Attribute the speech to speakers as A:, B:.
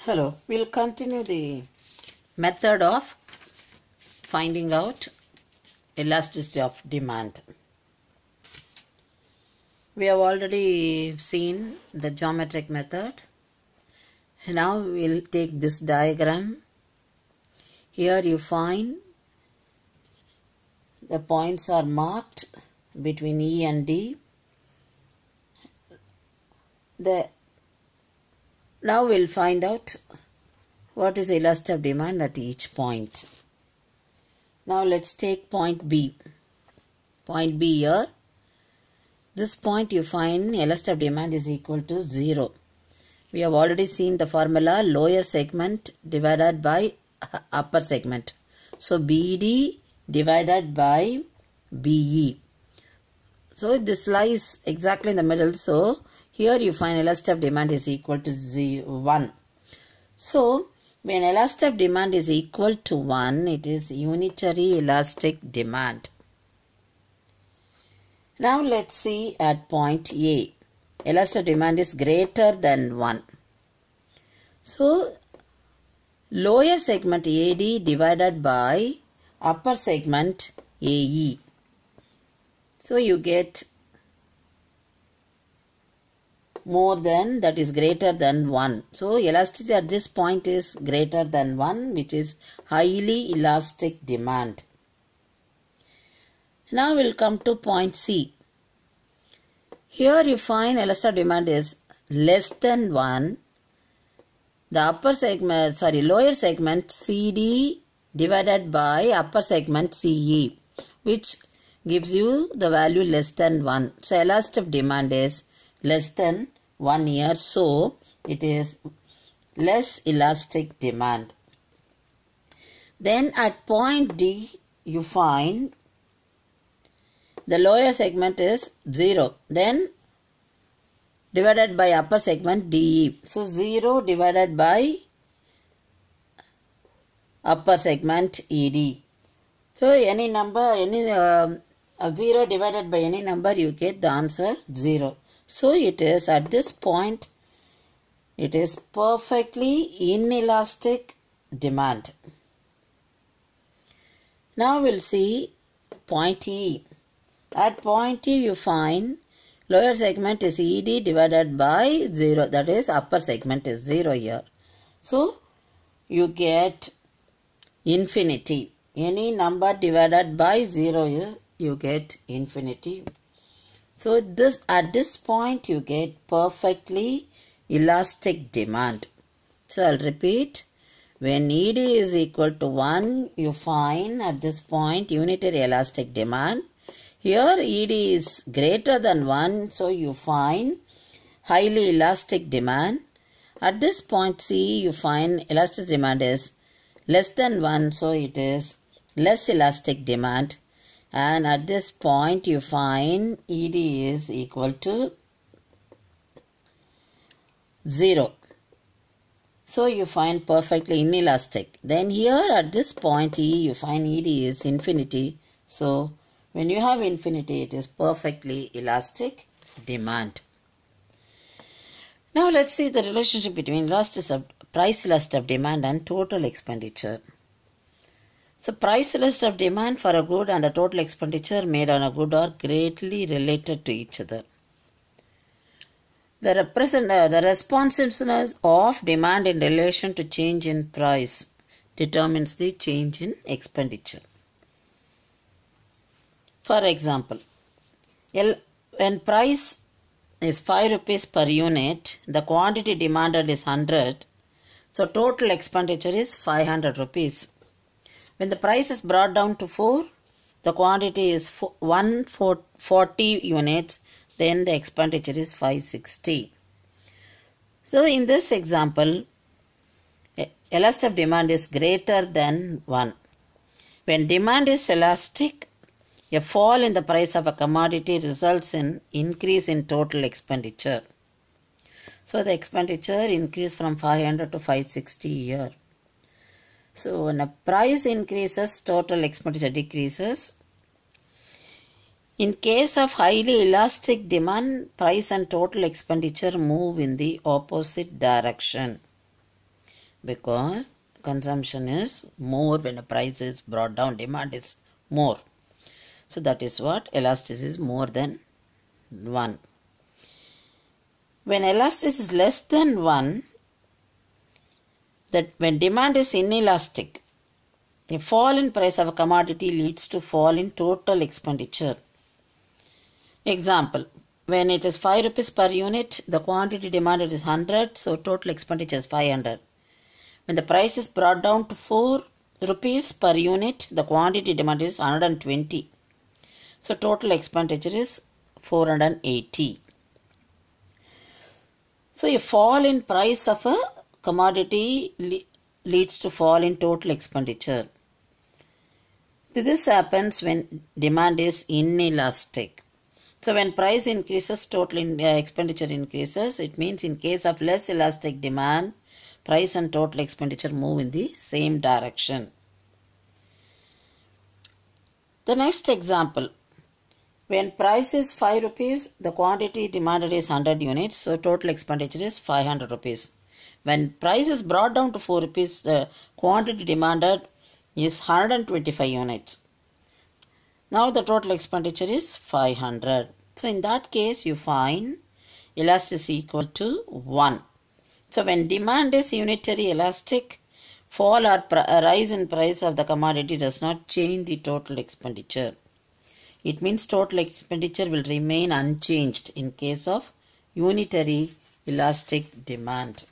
A: Hello, we'll continue the method of finding out elasticity of demand. We have already seen the geometric method. Now we'll take this diagram. Here you find the points are marked between E and D. Now we'll find out what is the elasticity of demand at each point. Now let's take point B. Point B here. This point you find elasticity of demand is equal to 0. We have already seen the formula lower segment divided by upper segment. So BD divided by BE. So this lies exactly in the middle. So here you find elasticity of demand is equal to 1. So when elasticity of demand is equal to 1, it is unitary elastic demand. Now let's see at point A. Elasticity of demand is greater than 1. So lower segment AD divided by upper segment AE. So you get more than, that is greater than 1. So elasticity at this point is greater than 1, which is highly elastic demand. Now we'll come to point C. Here you find elasticity of demand is less than 1. The lower segment CD divided by upper segment CE, which gives you the value less than 1. So elasticity of demand is less than 1 year, so it is less elastic demand. Then at point D you find the lower segment is 0, then divided by upper segment DE. So 0 divided by upper segment ED. So any number, 0 divided by any number, you get the answer 0. So it is at this point, it is perfectly inelastic demand. Now we'll see point E. At point E you find lower segment is ED divided by 0, that is upper segment is 0 here. So you get infinity. Any number divided by 0 here, you get infinity. So at this point you get perfectly elastic demand. So I'll repeat. When ED is equal to 1, you find at this point unitary elastic demand. Here ED is greater than 1, so you find highly elastic demand. At this point C, you find elastic demand is less than 1, so it is less elastic demand. And at this point you find ED is equal to 0. So you find perfectly inelastic. Then here at this point E, you find ED is infinity. So when you have infinity, it is perfectly elastic demand. Now let's see the relationship between price elasticity of demand and total expenditure. So price elasticity of demand for a good and a total expenditure made on a good are greatly related to each other. The responsiveness of demand in relation to change in price determines the change in expenditure. For example, when price is 5 rupees per unit, the quantity demanded is 100, so total expenditure is 500 rupees. When the price is brought down to 4, the quantity is 140 units, then the expenditure is 560. So in this example, elasticity of demand is greater than 1. When demand is elastic, a fall in the price of a commodity results in increase in total expenditure. So the expenditure increased from 500 to 560 a year. So when a price increases, total expenditure decreases. In case of highly elastic demand, price and total expenditure move in the opposite direction. because consumption is more when the price is brought down, demand is more. So that is what elasticity is more than 1. When elasticity is less than 1, that when demand is inelastic, the fall in price of a commodity leads to fall in total expenditure. Example, when it is 5 rupees per unit, the quantity demanded is 100, so total expenditure is 500. When the price is brought down to 4 rupees per unit, the quantity demanded is 120. So total expenditure is 480. So a fall in price of a commodity leads to fall in total expenditure. This happens when demand is inelastic. So when price increases, total expenditure increases. It means in case of less elastic demand, price and total expenditure move in the same direction. The next example. When price is 5 rupees, the quantity demanded is 100 units, so total expenditure is 500 rupees. When price is brought down to 4 rupees, the quantity demanded is 125 units. Now the total expenditure is 500. So in that case, you find elasticity equal to 1. So when demand is unitary elastic, fall or rise in price of the commodity does not change the total expenditure. It means total expenditure will remain unchanged in case of unitary elastic demand.